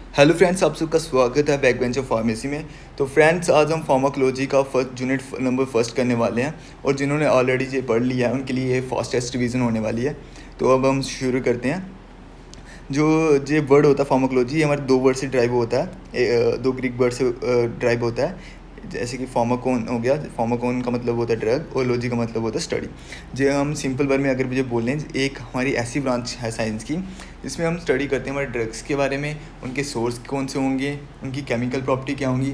Hello friends, आप सबका स्वागत है बैक बेंच ऑफ फार्मेसी में। तो फ्रेंड्स, आज हम फार्माकोलॉजी का फर्स्ट यूनिट नंबर फर्स्ट करने वाले हैं और जिन्होंने ऑलरेडी ये पढ़ लिया है उनके लिए ये फास्टेस्ट रिवीजन होने वाली है। तो अब हम शुरू करते हैं। जो ये वर्ड होता है फार्माकोलॉजी, ये हमारे दो वर्ड से ड्राइव होता है, दो ग्रीक वर्ड से ड्राइव होता है। जैसे कि फार्माकोन हो गया, फार्माकोन का मतलब होता है ड्रग और लॉजी का मतलब होता है स्टडी। जो हम सिंपल वर्ड में अगर मुझे बोलें, एक हमारी ऐसी ब्रांच है साइंस की जिसमें हम स्टडी करते हैं हमारे ड्रग्स के बारे में, उनके सोर्स कौन से होंगे, उनकी केमिकल प्रॉपर्टी क्या होंगी।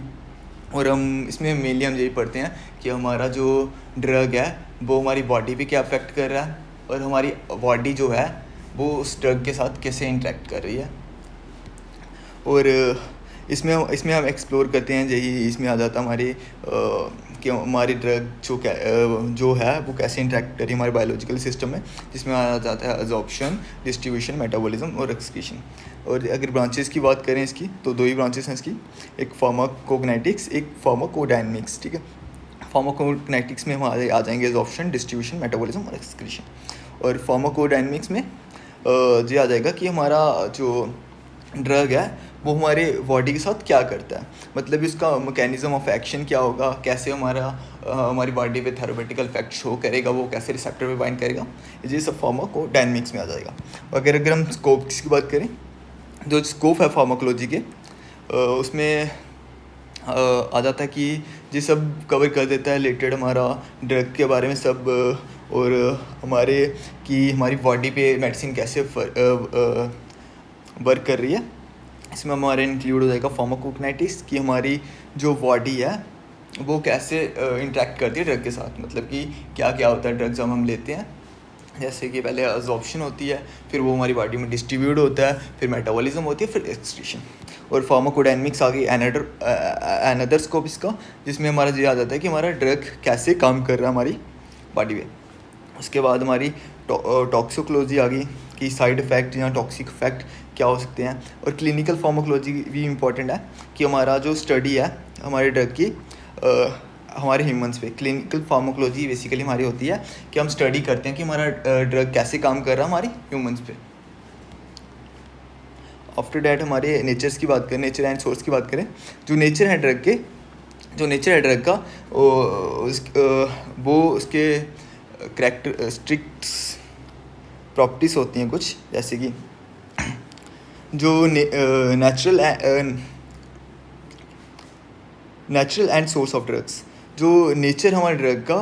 और हम इसमें मेनली हम यही पढ़ते हैं कि हमारा जो ड्रग है वो हमारी बॉडी पे क्या अफेक्ट कर रहा है और हमारी बॉडी जो है वो उस ड्रग के साथ कैसे इंटरेक्ट कर रही है। और इसमें हम एक्सप्लोर करते हैं, यही इसमें आ जाता है हमारी कि हमारी ड्रग जो है वो कैसे इंटरेक्ट करी हमारे बायोलॉजिकल सिस्टम में, जिसमें आ जाता है एब्जॉर्प्शन, डिस्ट्रीब्यूशन, मेटाबॉलिज्म और एक्सक्रीशन। और अगर ब्रांचेस की बात करें इसकी, तो दो ही ब्रांचेस हैं इसकी, एक फार्माकोकाइनेटिक्स, एक फार्माकोडायनेमिक्स। ठीक है, फार्माकोकाइनेटिक्स में हम आ जाएंगे एब्जॉर्प्शन, डिस्ट्रीब्यूशन, मेटाबॉलिज्म और एक्सक्रीशन। और फार्माकोडायनेमिक्स में ये आ जाएगा कि हमारा जो ड्रग है वो हमारे बॉडी के साथ क्या करता है, मतलब इसका मैकेनिज्म ऑफ एक्शन क्या होगा, कैसे हमारी बॉडी पे थेरेपेटिकल इफेक्ट शो करेगा, वो कैसे रिसेप्टर पे बाइंड करेगा। ये सब फार्माकोडायनेमिक्स में आ जाएगा। अगर हम स्कोप की बात करें, जो स्कोप है फार्माकोलॉजी के, उसमें आ जाता है कि ये सब कवर कर देता है रिलेटेड हमारा ड्रग के बारे में सब, और हमारी बॉडी पे मेडिसिन कैसे वर्क कर रही है। इसमें हमारे इंक्लूड हो जाएगा फार्माकोकाइनेटिक्स, कि हमारी जो बॉडी है वो कैसे इंटरेक्ट करती है ड्रग के साथ, मतलब कि क्या क्या होता है ड्रग जब हम लेते हैं। जैसे कि पहले एब्जॉर्प्शन होती है, फिर वो हमारी बॉडी में डिस्ट्रीब्यूट होता है, फिर मेटाबॉलिज्म होती है, फिर एक्सक्रीशन। और फार्माकोडायनेमिक्स आ गई अनदर स्कोप इसका, जिसमें हमारा ये आ जाता है कि हमारा ड्रग कैसे काम कर रहा है हमारी बॉडी में। उसके बाद हमारी टॉक्सिकोलॉजी आ गई कि साइड इफ़ेक्ट या टॉक्सिक इफेक्ट क्या हो सकते हैं। और क्लिनिकल फार्माकोलॉजी भी इम्पॉर्टेंट है कि हमारा जो स्टडी है हमारे ड्रग की हमारे ह्यूमंस पे। क्लिनिकल फार्माकोलॉजी बेसिकली हमारी होती है कि हम स्टडी करते हैं कि हमारा ड्रग कैसे काम कर रहा है हमारी ह्यूमंस पे। आफ्टर डैट हमारे नेचर्स की बात करें, नेचर एंड सोर्स की बात करें। जो नेचर है ड्रग का वो उसके करैक्टरिस्टिक्स प्रॉपर्टीज़ होती हैं कुछ, जैसे कि जो natural and source of drugs. जो नेचर हमारे ड्रग का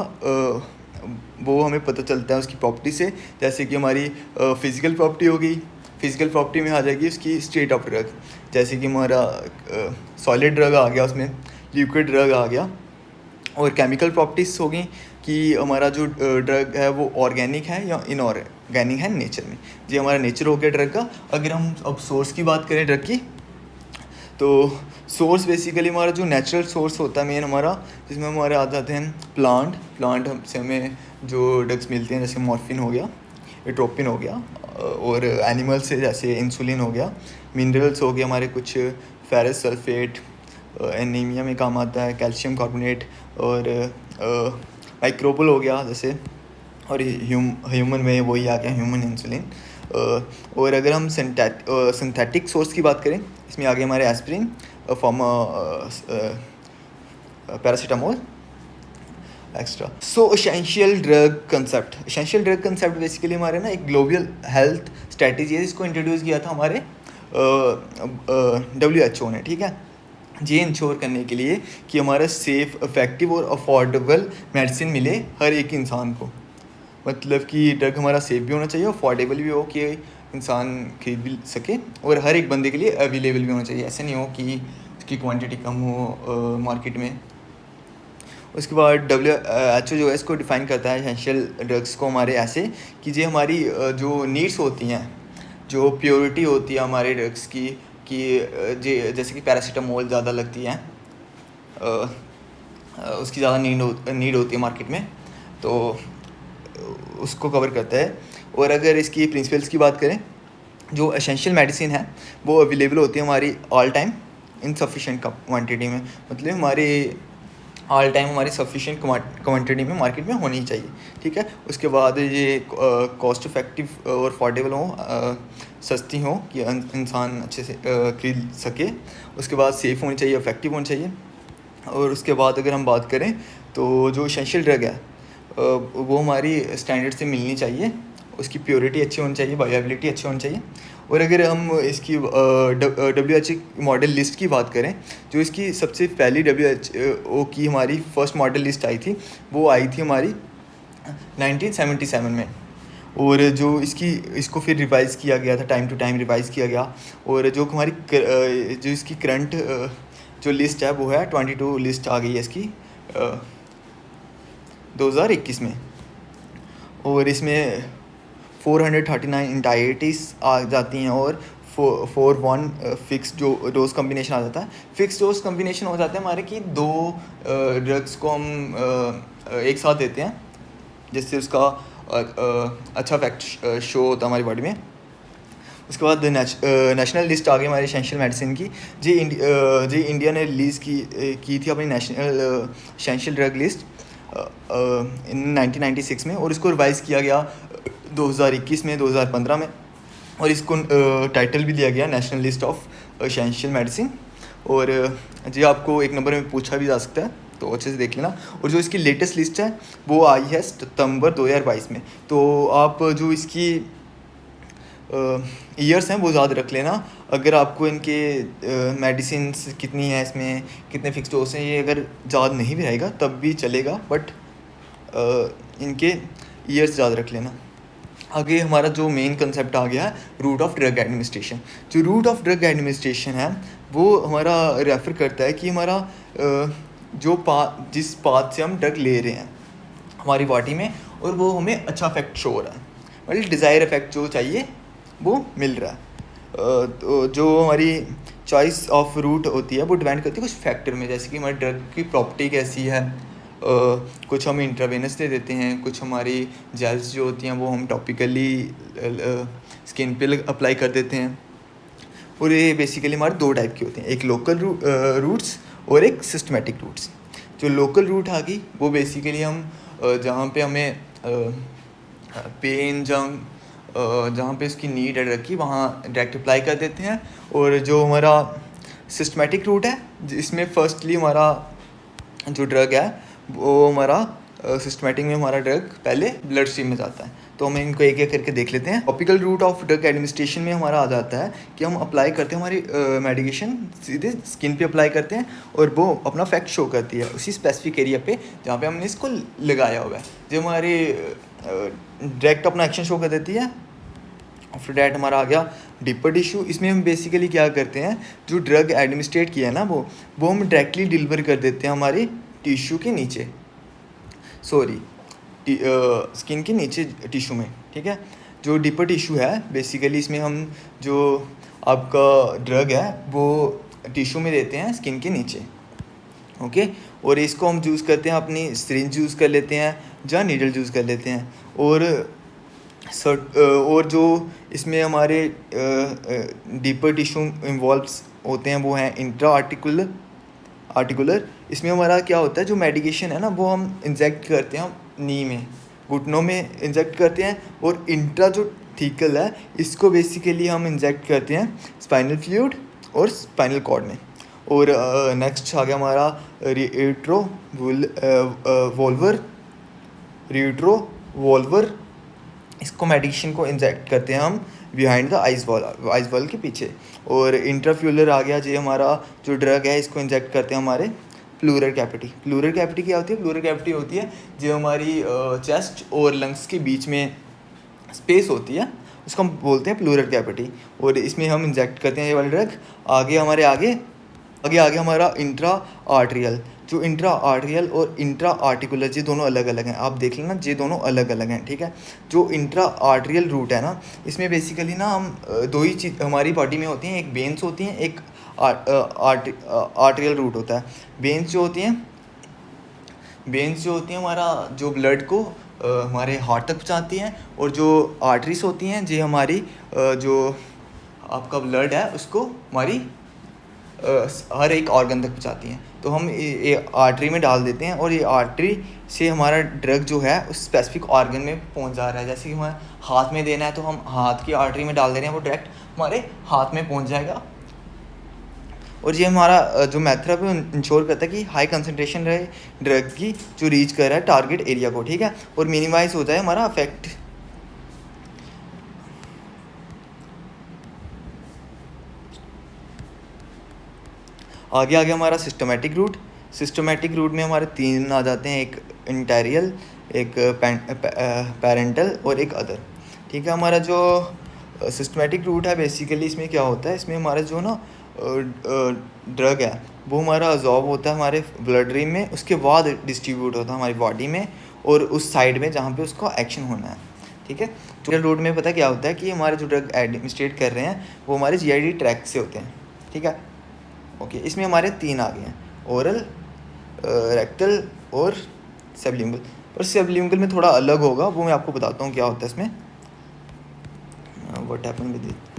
वो हमें पता चलता है उसकी प्रॉपर्टी से। जैसे कि हमारी फिज़िकल प्रॉपर्टी हो गई, फिज़िकल प्रॉपर्टी में आ जाएगी उसकी स्टेट ऑफ ड्रग। जैसे कि हमारा सॉलिड ड्रग आ गया, उसमें लिक्विड ड्रग आ गया। और केमिकल प्रॉपर्टीज़ हो गई कि हमारा जो ड्रग है वो ऑर्गेनिक है या इनऑर्गेनिक है नेचर में। ये हमारा नेचर हो गया ड्रग का। अगर हम अब सोर्स की बात करें ड्रग की, तो सोर्स बेसिकली हमारा जो नेचुरल सोर्स होता है मेन हमारा, जिसमें हमारे आ जाते हैं प्लांट से हमें जो ड्रग्स मिलते हैं, जैसे मॉर्फिन हो गया, एट्रोपिन हो गया। और एनिमल से जैसे इंसुलिन हो गया। मिनरल्स हो गए हमारे कुछ, फेरस सल्फेट एनीमिया में काम आता है, कैल्शियम कार्बोनेट। और माइक्रोबल हो गया जैसे, और ह्यूमन में वही आ गया ह्यूमन इंसुलिन। और अगर हम सिंथेटिक सोर्स की बात करें, इसमें आ गए हमारे एस्पिरिन, पैरासीटामोल एक्स्ट्रा। सो एसेंशियल ड्रग कंसेप्ट बेसिकली हमारे ना एक ग्लोबल हेल्थ स्ट्रेटजी है, जिसको इंट्रोड्यूस किया था हमारे WHO ने। ठीक है, ये इंश्योर करने के लिए कि हमारा सेफ़, इफ़ेक्टिव और अफोर्डेबल मेडिसिन मिले हर एक इंसान को। मतलब कि ड्रग हमारा सेफ़ भी होना चाहिए, अफोर्डेबल भी हो कि इंसान खरीद भी सके, और हर एक बंदे के लिए अवेलेबल भी होना चाहिए। ऐसे नहीं हो कि उसकी क्वांटिटी कम हो मार्केट में। उसके बाद WHO जो है इसको डिफ़ाइन करता है एसेंशियल ड्रग्स को हमारे ऐसे कि ये हमारी जो नीड्स होती हैं, जो प्योरिटी होती है हमारे ड्रग्स की, कि जैसे कि पैरासीटामोल ज़्यादा लगती है, उसकी ज़्यादा नीड होती है मार्केट में, तो उसको कवर करता है। और अगर इसकी प्रिंसिपल्स की बात करें, जो एसेंशियल मेडिसिन है वो अवेलेबल होती है हमारी all time in sufficient quantity में। मतलब हमारी ऑल टाइम हमारी सफिशिएंट क्वांटिटी में मार्केट में होनी चाहिए, ठीक है। उसके बाद ये कॉस्ट इफेक्टिव और अफोर्डेबल हो, सस्ती हो कि इंसान अच्छे से खरीद सके। उसके बाद सेफ़ होनी चाहिए, इफेक्टिव होनी चाहिए। और उसके बाद अगर हम बात करें तो जो एसेंशियल ड्रग है वो हमारी स्टैंडर्ड से मिलनी चाहिए, उसकी प्योरिटी अच्छी होनी चाहिए, वायबिलिटी अच्छी होनी चाहिए। और अगर हम इसकी WHO मॉडल लिस्ट की बात करें, जो इसकी सबसे पहली WHO की हमारी फर्स्ट मॉडल लिस्ट आई थी, वो आई थी हमारी 1977 में। और जो इसको फिर रिवाइज़ किया गया था, टाइम टू टाइम रिवाइज़ किया गया। और जो हमारी जो इसकी करंट जो लिस्ट है वो है 22 लिस्ट आ गई है इसकी 2021 में। और इसमें 439 इंटाइटिस आ जाती हैं और 41 फिक्स जो डोज कम्बिनेशन आ जाता है। फिक्स डोज कम्बिनेशन हो जाता है हमारे कि 2 ड्रग्स को हम एक साथ देते हैं, जिससे उसका अच्छा इफेक्ट शो होता है हमारी बॉडी में। उसके बाद नेशनल लिस्ट आ गई हमारी एसेंशियल मेडिसिन की, जी इंडिया ने रिलीज़ की थी अपनी नेशनल एसेंशियल ड्रग लिस्ट इन 1996 में। और इसको रिवाइज़ किया गया 2021 में, 2015 में। और इसको टाइटल भी दिया गया national list of essential medicine. और जी आपको एक नंबर में पूछा भी जा सकता है, तो अच्छे से देख लेना। और जो इसकी लेटेस्ट लिस्ट है वो आई है सितंबर 2022 में। तो आप जो इसकी ईयर्स हैं वो याद रख लेना। अगर आपको इनके मेडिसिन्स कितनी है, इसमें कितने फिक्स डोज हैं, ये अगर याद नहीं भी रहेगा तब भी चलेगा, बट इनके ईयर्स याद रख लेना। आगे हमारा जो मेन कंसेप्ट आ गया है रूट ऑफ ड्रग एडमिनिस्ट्रेशन। जो रूट ऑफ ड्रग एडमिनिस्ट्रेशन है वो हमारा रेफ़र करता है कि हमारा जिस पाथ से हम ड्रग ले रहे हैं हमारी बॉडी में, और वो हमें अच्छा इफेक्ट शो हो रहा है, मतलब डिज़ायर इफेक्ट जो चाहिए वो मिल रहा है। तो जो हमारी चॉइस ऑफ रूट होती है वो डिपेंड करती है कुछ फैक्टर में, जैसे कि हमारी ड्रग की प्रॉपर्टी कैसी है। कुछ हम इंट्रावेनस दे देते हैं, कुछ हमारी जेल्स जो होती हैं वो हम टॉपिकली स्किन पे अप्लाई कर देते हैं। और ये बेसिकली हमारे 2 टाइप के होते हैं, एक लोकल रूट्स और एक सिस्टमेटिक रूट्स। जो लोकल रूट आ गई वो बेसिकली हम जहाँ पे हमें पेन जहाँ पे उसकी नीड है ड्रग की, वहाँ डायरेक्ट अप्लाई कर देते हैं। और जो हमारा सिस्टमेटिक रूट है, जिसमें फर्स्टली हमारा जो ड्रग है वो हमारा सिस्टमेटिक में हमारा ड्रग पहले ब्लड स्ट्रीम में जाता है। तो हम इनको एक एक करके देख लेते हैं। Topical route of drug administration में हमारा आ जाता है कि हम अप्लाई करते हैं हमारी मेडिकेशन सीधे स्किन पे अप्लाई करते हैं, और वो अपना इफेक्ट शो करती है उसी स्पेसिफिक एरिया पे जहाँ पे हमने इसको लगाया हुआ है। जो हमारी डायरेक्ट अपना एक्शन शो कर देती है। आफ्टर डैट हमारा आ गया डीपर टिश्यू। इसमें हम बेसिकली क्या करते हैं, जो ड्रग एडमिनिस्ट्रेट किया है ना वो हम डायरेक्टली डिलीवर कर देते हैं हमारी टिश्यू के नीचे, स्किन के नीचे टिश्यू में, ठीक है। जो डीपर टिश्यू है बेसिकली इसमें हम जो आपका ड्रग है वो टिश्यू में देते हैं स्किन के नीचे, ओके। और इसको हम यूज़ करते हैं, अपनी सिरिंज यूज़ कर लेते हैं या नीडल यूज़ कर लेते हैं। और जो इसमें हमारे डीपर टिश्यू इन्वॉल्व्स होते हैं वो हैं इंट्रा आर्टिकुलर। इसमें हमारा क्या होता है, जो मेडिकेशन है ना वो हम इंजेक्ट करते हैं नी में, घुटनों में इंजेक्ट करते हैं। और इंट्रा जो थीकल है इसको बेसिकली हम इंजेक्ट करते हैं स्पाइनल फ्लूइड और स्पाइनल कॉर्ड में। और नेक्स्ट आ गया हमारा रिट्रोवॉल्वर। इसको मेडिकेशन को इंजेक्ट करते हैं हम बिहाइंड द आइज वॉल के पीछे। और इंट्राफ्यूलर आ गया, जो हमारा जो ड्रग है इसको इंजेक्ट करते हैं हमारे प्लूरल कैविटी क्या होती है? प्लूरल कैविटी होती है जो हमारी चेस्ट और लंग्स के बीच में स्पेस होती है, उसको हम बोलते हैं प्लूरल कैविटी। और इसमें हम इंजेक्ट करते हैं ये वाला ड्रग। आगे हमारा इंट्रा आर्टरियल। जो इंट्रा आर्टरियल और इंट्रा आर्टिकुलर ये दोनों अलग अलग हैं, आप देख लेना, ये दोनों अलग अलग हैं, ठीक है। जो इंट्रा आर्टरियल रूट है ना, इसमें बेसिकली ना हम 2 ही चीज़ हमारी बॉडी में होती हैं, एक वेन्स होती हैं, एक आर्टरियल रूट होता है। वेन्स जो होती हैं हमारा जो ब्लड को हमारे हार्ट तक पहुँचाती हैं, और जो आर्टरीज होती हैं ये हमारी जो आपका ब्लड है उसको हमारी हर एक ऑर्गन तक पहुँचाती हैं। तो हम ये आर्टरी में डाल देते हैं और ये आर्टरी से हमारा ड्रग जो है उस स्पेसिफिक ऑर्गन में पहुंच जा रहा है। जैसे कि हमें हाथ में देना है तो हम हाथ की आर्टरी में डाल दे रहे हैं, वो डायरेक्ट हमारे हाथ में पहुंच जाएगा। और ये हमारा जो मेथड है इंश्योर करता है कि हाई कंसनट्रेशन रहे ड्रग की जो रीच कर रहा है टारगेट एरिया को, ठीक है, और मिनिमाइज हो जाए हमारा अफेक्ट। आगे आगे हमारा सिस्टमेटिक रूट। सिस्टमेटिक रूट में हमारे 3 आ जाते हैं, एक इंटीरियल, एक पेरेंटल और एक अदर, ठीक है। हमारा जो सिस्टमेटिक रूट है बेसिकली इसमें क्या होता है, इसमें हमारा जो ना ड्रग है वो हमारा अब्जॉर्ब होता है हमारे ब्लड स्ट्रीम में, उसके बाद डिस्ट्रीब्यूट होता है हमारी बॉडी में और उस साइड में जहाँ पे उसका एक्शन होना है, ठीक है। तो रूट में पता क्या होता है कि हमारे जो ड्रग एडमिनिस्ट्रेट कर रहे हैं वो हमारे जीआईडी ट्रैक्ट से होते हैं, ठीक है। ओके, इसमें हमारे 3 आ गए हैं, ओरल, रेक्टल और सबलिंगुअल। और सबलिंगुअल में थोड़ा अलग होगा, वो मैं आपको बताता हूँ क्या होता है इसमें, what happen with it.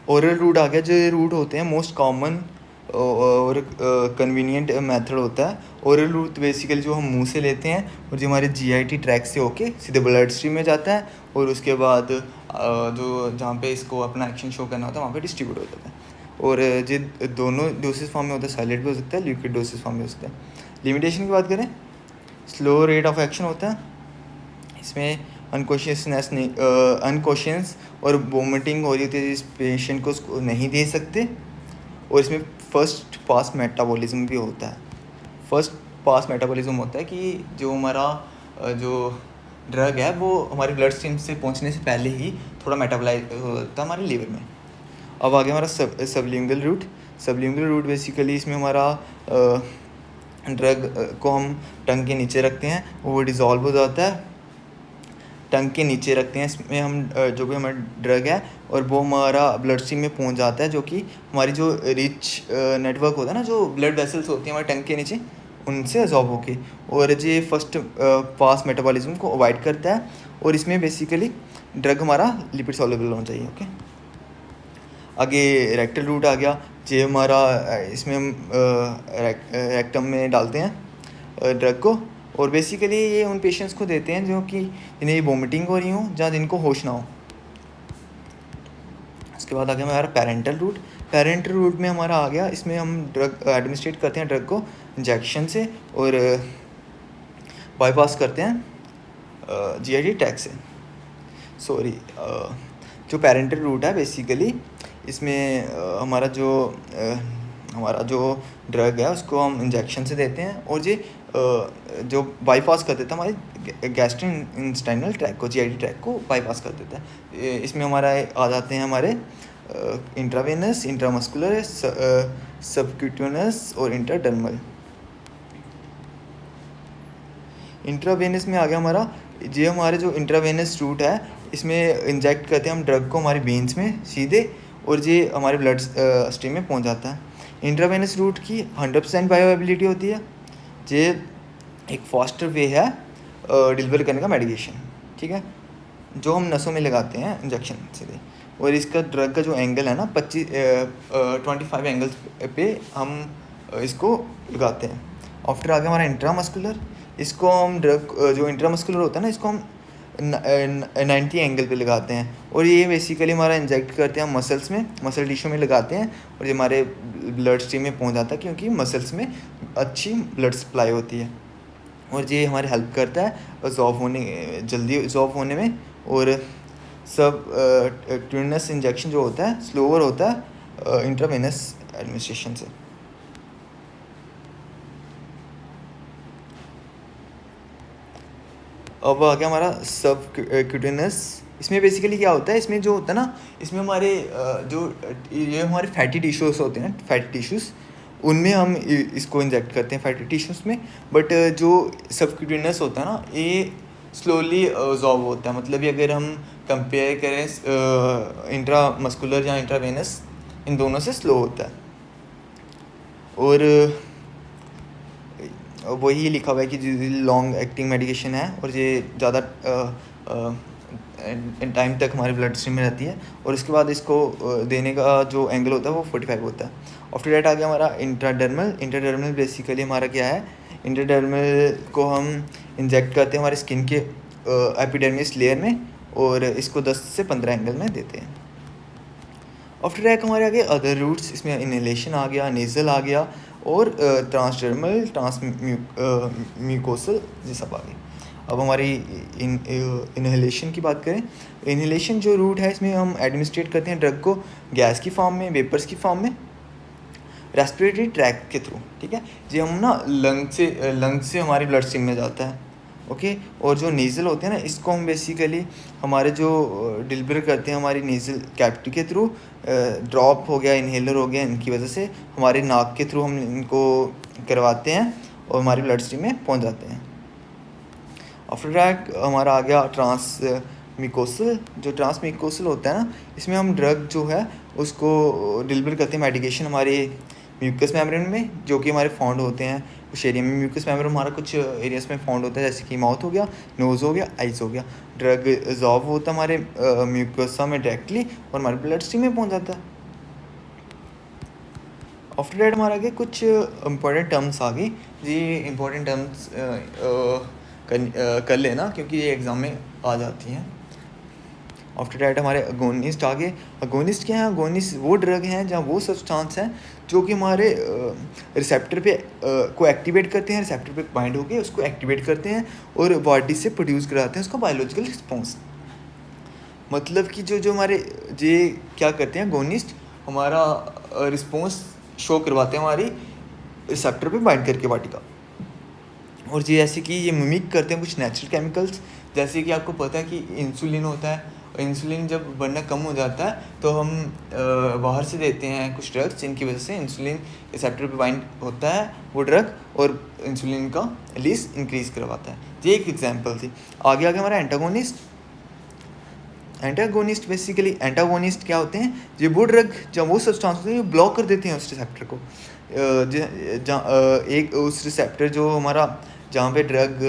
Oral route आ गया। जो ये रूट होते हैं मोस्ट कॉमन और कन्वीनियंट मेथड होता है। ओरल रूट बेसिकली जो हम मुंह से लेते हैं और जो हमारे जीआईटी ट्रैक से होके सीधे ब्लड स्ट्रीम में जाता है और उसके बाद जो जहाँ पे इसको अपना एक्शन शो करना होता है वहाँ पे डिस्ट्रीब्यूट हो जाता है। और ये दोनों डोसेस फॉर्म में होता है, सॉलिड भी हो सकता है, लिक्विड डोसेस फॉर्म में हो सकता है। लिमिटेशन की बात करें, स्लो रेट ऑफ एक्शन होता है इसमें, अनकॉन्शियसनेस नहीं, अनकॉन्शियस और वोमिटिंग हो रही थी, इस पेशेंट को उसको नहीं दे सकते। और इसमें फर्स्ट पास मेटाबॉलिज्म भी होता है। फर्स्ट पास मेटाबॉलिज्म होता है कि जो हमारा जो ड्रग है वो हमारे ब्लड स्ट्रीम से पहुंचने से पहले ही थोड़ा मेटाबोलाइज होता है हमारे लीवर में। अब आगे हमारा sublingual route. Sublingual route basically इसमें हमारा ड्रग को हम टंग के नीचे रखते हैं, वो डिज़ोल्व हो जाता है, टंग के नीचे रखते हैं। इसमें हम जो भी हमारा ड्रग है और वो हमारा ब्लड स्ट्रीम में पहुंच जाता है, जो कि हमारी जो रिच नेटवर्क होता है ना, जो ब्लड वेसल्स होती हैं हमारे टंग के नीचे, उनसे अब्जॉर्ब होके, और ये फर्स्ट पास मेटाबॉलिज्म को अवॉइड करता है। और इसमें बेसिकली ड्रग हमारा लिपिड सॉल्युबल होना चाहिए, ओके। आगे रेक्टल रूट आ गया। ये हमारा इसमें हम रेक्टम में डालते हैं ड्रग को, और बेसिकली ये उन पेशेंट्स को देते हैं जो कि जिन्हें वोमिटिंग हो रही हो या जिनको होश ना हो। उसके बाद आ गया हमारा पेरेंटल रूट। पेरेंटल रूट में हमारा आ गया, इसमें हम ड्रग एडमिनिस्ट्रेट करते हैं ड्रग को इंजेक्शन से और बाईपास करते हैं जीआईडी ट्रैक से। सॉरी, जो पेरेंटल रूट है बेसिकली इसमें हमारा जो ड्रग है उसको हम इंजेक्शन से देते हैं, और ये जो बाईपास कर देता है हमारे गैस्ट्रोइंटेस्टाइनल ट्रैक को, जीआईडी ट्रैक को बाईपास कर देता है। इसमें हमारा आ जाते हैं हमारे इंट्रावेनस, इंट्रामस्कुलर, सबक्यूटेनियस और इंट्राडर्मल। इंट्रावेनस में आ गया हमारा, ये हमारे जो इंट्रावेनस रूट है इसमें इंजेक्ट करते हैं हम ड्रग को हमारी वेन्स में सीधे, और ये हमारे ब्लड स्ट्रीम में पहुंच जाता है। इंट्रावेनस रूट की 100% बायोअवेलेबिलिटी होती है। ये एक फास्टर वे है डिलीवर करने का मेडिकेशन, ठीक है, जो हम नसों में लगाते हैं इंजेक्शन सीधे। और इसका ड्रग का जो एंगल है ना 25 एंगल्स पे हम इसको लगाते हैं। आफ्टर आ गया हमारा इंट्रामस्कुलर। इसको हम ड्रग जो इंट्रामस्कुलर होता है ना, इसको हम 90 एंगल पे लगाते हैं, और ये बेसिकली हमारा इंजेक्ट करते हैं मसल्स में, मसल टिश्यू में लगाते हैं, और ये हमारे ब्लड स्ट्रीम में पहुंच जाता है क्योंकि मसल्स में अच्छी ब्लड सप्लाई होती है, और ये हमारी हेल्प करता है जल्दी एब्जॉर्ब होने में। और सब ट्यूनस इंजेक्शन जो होता है स्लोअर होता है इंट्रावेनस एडमिनिस्ट्रेशन से। अब आ गया हमारा सबक्यूटेनियस। इसमें बेसिकली क्या होता है, इसमें जो होता है ना, इसमें हमारे ये हमारे फैटी टिश्यूज़ होते हैं, फैटी टिश्यूज़, उनमें हम इसको इंजेक्ट करते हैं फैटी टिश्यूज़ में। बट जो सबक्यूटेनियस होता है ना, ये स्लोली एब्जॉर्ब होता है। मतलब ये अगर हम कंपेयर करें इंट्रामस्कुलर या इंट्रावेनस, इन दोनों से स्लो होता है। और वही लिखा हुआ है कि लॉन्ग एक्टिंग मेडिकेशन है और ये ज़्यादा टाइम तक हमारे ब्लड स्ट्रीम में रहती है, और इसके बाद इसको देने का जो एंगल होता है वो 45 होता है। आफ्टर डेट आ गया हमारा इंट्राडर्मल बेसिकली हमारा क्या है, इंट्राडर्मल को हम इंजेक्ट करते हैं हमारे स्किन के एपिडर्मिस लेयर में, और इसको 10 से 15 एंगल में देते हैं। आफ्टर दैट हमारे आगे अदर रूट्स, इसमें इनहेलेशन आ गया, नेज़ल आ गया, और ट्रांसडर्मल, म्यूकोसल, ये सब आ गए। अब हमारी इनहेलेशन की बात करें, इनहेलेशन जो रूट है इसमें हम एडमिनिस्ट्रेट करते हैं ड्रग को गैस की फॉर्म में, वेपर्स की फॉर्म में, रेस्पिरेटरी ट्रैक के थ्रू, ठीक है जी। हम ना लंग से हमारी ब्लड स्ट्रीम में जाता है, ओके। और जो नेज़ल होते हैं ना, इसको हम बेसिकली हमारे जो डिलीवर करते हैं हमारी नेज़ल कैविटी के थ्रू, ड्रॉप हो गया, इन्हेलर हो गया, इनकी वजह से हमारे नाक के थ्रू हम इनको करवाते हैं और हमारी ब्लड स्ट्रीम में पहुंच जाते हैं। आफ्टर दैट हमारा आ गया ट्रांसम्यूकोसल। जो ट्रांसम्यूकोसल होता है ना, इसमें हम ड्रग जो है उसको डिलीवर करते हैं मेडिकेशन हमारे म्यूकस मेम्ब्रेन में, जो कि हमारे फाउंड होते हैं कुछ एरिया में। म्यूकस मेम्ब्रेन हमारा कुछ एरियाज में फाउंड होता है, जैसे कि माउथ हो गया, नोज़ हो गया, आइज़ हो गया। ड्रग एब्जॉर्ब होता है हमारे म्यूकसा में डायरेक्टली और हमारे ब्लड स्ट्रीम में पहुंच जाता है। आफ्टर दैट हमारे आगे कुछ इंपॉर्टेंट टर्म्स आ गई जी। इंपॉर्टेंट टर्म्स कर लेना क्योंकि ये एग्ज़ाम में आ जाती हैं। आफ्टर डैट हमारे अगोनिस्ट आ गए। अगोनिस्ट क्या है? अगोनिस्ट वो ड्रग हैं जहाँ वो सब्सटेंस हैं जो कि हमारे रिसेप्टर पे को एक्टिवेट करते हैं, रिसेप्टर पे बाइंड होकर उसको एक्टिवेट करते हैं और बॉडी से प्रोड्यूस कराते हैं उसका बायोलॉजिकल रिस्पॉन्स। मतलब कि जो हमारे ये क्या करते हैं, अगोनिस्ट हमारा रिस्पॉन्स शो करवाते हैं हमारी रिसेप्टर पे बाइंड करके बॉडी का। और ये ऐसे कि ये मिमिक करते हैं कुछ नेचुरल केमिकल्स, जैसे कि आपको पता है कि इंसुलिन होता है, इंसुलिन जब बनना कम हो जाता है तो हम बाहर से देते हैं कुछ ड्रग्स जिनकी वजह से इंसुलिन रिसेप्टर पे बाइंड होता है वो ड्रग और इंसुलिन का रिलीज इंक्रीज़ करवाता है। ये एक एग्जांपल थी। आगे हमारा एंटागोनिस्ट। एंटागोनिस्ट बेसिकली एंटागोनिस्ट क्या होते हैं? ये वो ड्रग जब वो सब्सटेंस होते हैं जो ब्लॉक कर देते हैं उस रिसेप्टर को, एक उस रिसेप्टर जो हमारा जहाँ पे ड्रग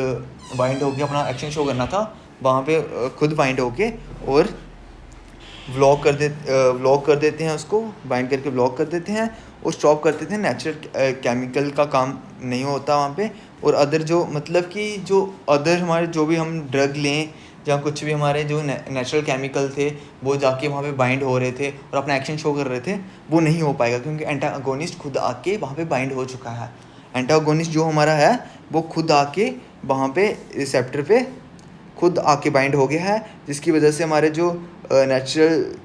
बाइंड होके अपना एक्शन शो करना था वहाँ पे खुद बाइंड होके और ब्लॉक कर देते हैं, उसको बाइंड करके ब्लॉक कर देते हैं और स्टॉप कर देते हैं। नेचुरल केमिकल का काम नहीं होता वहाँ पे। और अदर जो मतलब कि जो अदर हमारे जो भी हम ड्रग लें जहाँ कुछ भी हमारे जो नेचुरल केमिकल थे वो जाके वहाँ पे बाइंड हो रहे थे और अपना एक्शन शो कर रहे थे, वो नहीं हो पाएगा क्योंकि एंटागोनिस्ट खुद आके वहाँ पे बाइंड हो चुका है। एंटागोनिस्ट जो हमारा है वो खुद आके वहाँ पे रिसेप्टर पे खुद आके बाइंड हो गया है, जिसकी वजह से हमारे जो नेचुरल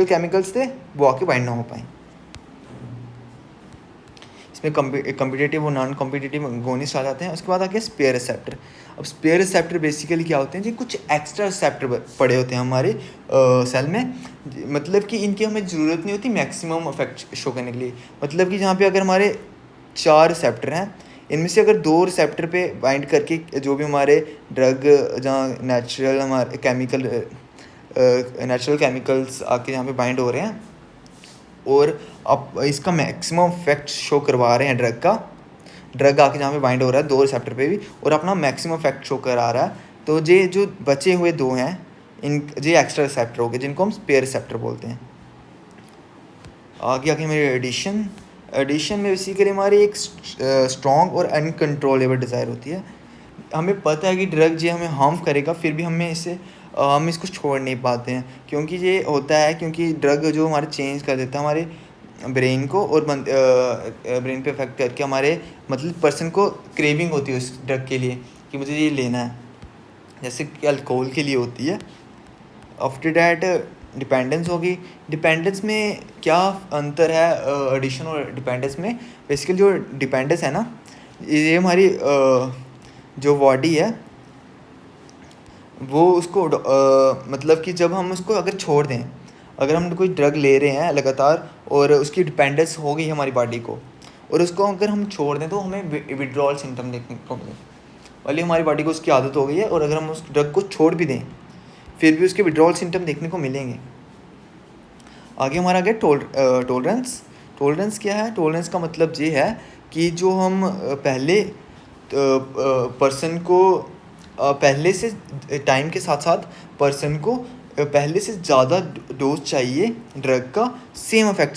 केमिकल्स थे वो आके बाइंड ना हो पाए। इसमें कम्पिटिटिव और नॉन कम्पिटिटिव अगोनिस्ट आ जाते हैं। उसके बाद आके स्पेयर रिसेप्टर। अब स्पेयर रिसेप्टर बेसिकली क्या होते हैं जी? कुछ एक्स्ट्रा रिसेप्टर पड़े होते हैं हमारे सेल में, मतलब कि इनकी हमें ज़रूरत नहीं होती मैक्सिमम इफेक्ट शो करने के लिए। मतलब कि जहाँ पे अगर हमारे 4 रिसेप्टर हैं, इनमें से अगर 2 रिसेप्टर पे बाइंड करके जो भी हमारे ड्रग जहाँ नेचुरल हमारे नेचुरल केमिकल्स आके यहाँ पे बाइंड हो रहे हैं और अब इसका मैक्सिमम इफेक्ट शो करवा रहे हैं ड्रग आके जहाँ पे बाइंड हो रहा है 2 रिसेप्टर पे भी और अपना मैक्सिमम इफेक्ट शो करा रहा है, तो ये जो बचे हुए 2 हैं ये एक्स्ट्रा रिसेप्टर हो गए जिनको हम स्पेयर रिसेप्टर बोलते हैं। आगे मेरे एडिशन में बेसिकली हमारी एक स्ट्रॉन्ग और अनकंट्रोलेबल डिज़ायर होती है। हमें पता है कि ड्रग ये हमें हार्म करेगा, फिर भी हम इसको छोड़ नहीं पाते हैं क्योंकि ये होता है क्योंकि ड्रग जो हमारे चेंज कर देता है हमारे ब्रेन को और ब्रेन पे इफेक्ट करके हमारे मतलब पर्सन को क्रेविंग होती है उस ड्रग के लिए कि मुझे ये लेना है, जैसे कि अल्कोहल के लिए होती है। आफ्टर डैट डिपेंडेंस होगी। डिपेंडेंस में क्या अंतर है एडिशन और डिपेंडेंस में? बेसिकली जो डिपेंडेंस है ना, ये हमारी जो बॉडी है वो उसको मतलब कि जब हम उसको अगर छोड़ दें, अगर हम कोई ड्रग ले रहे हैं लगातार और उसकी डिपेंडेंस हो गई हमारी बॉडी को और उसको अगर हम छोड़ दें तो हमें विड्रॉल सिम्टम देखने को मिले वाली हमारी बॉडी को उसकी आदत हो गई है और अगर हम उस ड्रग को छोड़ भी दें फिर भी उसके विड्रॉल सिम्टम देखने को मिलेंगे। आगे हमारा गया टॉलरेंस। टॉलरेंस क्या है? टॉलरेंस का मतलब ये है कि जो हम पहले पर्सन को पहले से टाइम के साथ साथ पर्सन को पहले से ज़्यादा डोज चाहिए ड्रग का सेम इफेक्ट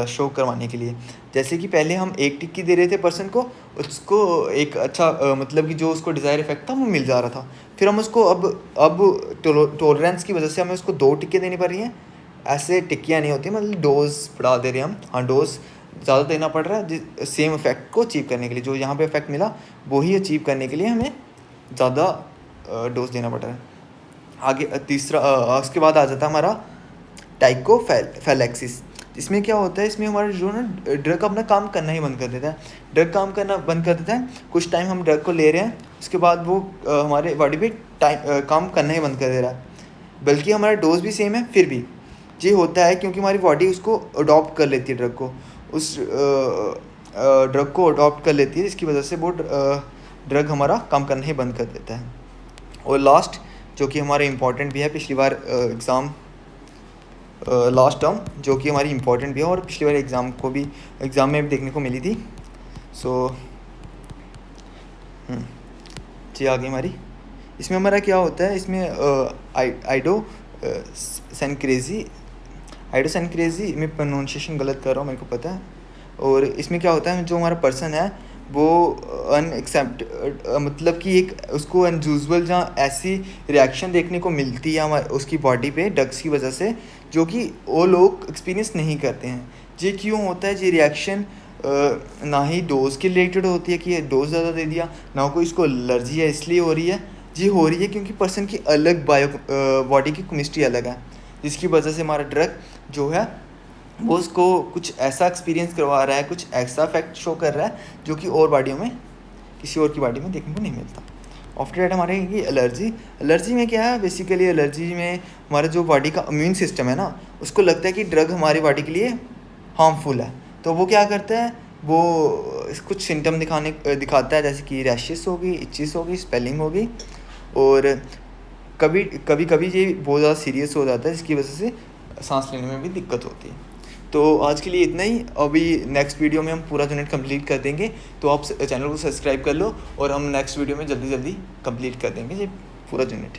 शो करवाने के लिए। जैसे कि पहले हम 1 टिक्की दे रहे थे पर्सन को, उसको एक अच्छा मतलब कि जो उसको डिज़ायर इफेक्ट था वो मिल जा रहा था। फिर हम उसको अब टॉलरेंस की वजह से हमें उसको 2 टिक्के देनी पड़ रही हैं। ऐसे टिक्कियाँ नहीं होती, मतलब डोज बढ़ा दे रहे हैं हम। हाँ, डोज ज़्यादा देना पड़ रहा है सेम इफेक्ट को अचीव करने के लिए। जो यहाँ पे इफेक्ट मिला वो ही अचीव करने के लिए हमें ज़्यादा डोज देना पड़ रहा है। आगे तीसरा उसके बाद आ जाता है हमारा टाइकोफैलेक्सिस। इसमें क्या होता है? इसमें हमारा जो ना ड्रग अपना काम करना ही बंद कर देता है। ड्रग काम करना बंद कर देता है। कुछ टाइम हम ड्रग को ले रहे हैं, उसके बाद वो हमारे बॉडी पे काम करना ही बंद कर दे रहा है। बल्कि हमारा डोज भी सेम है, फिर भी ये होता है क्योंकि हमारी बॉडी उसको अडॉप्ट कर लेती है, ड्रग को, उस ड्रग को अडॉप्ट कर लेती है, जिसकी वजह से वो ड्रग हमारा काम करना ही बंद कर देता है। और लास्ट जो कि हमारे इम्पॉर्टेंट भी है, पिछली बार लास्ट टर्म जो कि हमारी इम्पॉर्टेंट भी है और पिछली बार एग्ज़ाम में भी देखने को मिली थी। जी आगे हमारी इसमें हमारा क्या होता है? इसमें आइडोसेनक्रेजी में प्रोनाउंसिएशन गलत कर रहा हूँ, मेरे को पता है। और इसमें क्या होता है? जो हमारा पर्सन है वो मतलब कि एक उसको अनयूजुअल जहाँ ऐसी रिएक्शन देखने को मिलती है हमारे उसकी बॉडी पे ड्रग्स की वजह से, जो कि वो लोग एक्सपीरियंस नहीं करते हैं। ये क्यों होता है? ये रिएक्शन ना ही डोज के रिलेटेड होती है कि डोज ज़्यादा दे दिया, ना कोई इसको एलर्जी है इसलिए हो रही है। ये हो रही है क्योंकि पर्सन की अलग बॉडी की केमिस्ट्री अलग है, जिसकी वजह से हमारा ड्रग जो है वो उसको कुछ ऐसा एक्सपीरियंस करवा रहा है, कुछ ऐसा फैक्ट शो कर रहा है जो कि और बॉडियों में किसी और की बॉडी में देखने को नहीं मिलता। आफ्टर दैट हमारे ये एलर्जी में क्या है? बेसिकली एलर्जी में हमारा जो बॉडी का इम्यून सिस्टम है ना, उसको लगता है कि ड्रग हमारी बॉडी के लिए हार्मफुल है, तो वो क्या करता है? वो कुछ सिम्टम दिखाता है, जैसे कि रैशेस होगी, इचिस होगी, स्पेलिंग होगी, और कभी कभी ये बहुत ज़्यादा सीरियस हो जाता है, जिसकी वजह से सांस लेने में भी दिक्कत होती है। तो आज के लिए इतना ही। अभी नेक्स्ट वीडियो में हम पूरा यूनिट कंप्लीट कर देंगे, तो आप चैनल को सब्सक्राइब कर लो और हम नेक्स्ट वीडियो में जल्दी कंप्लीट कर देंगे ये पूरा यूनिट।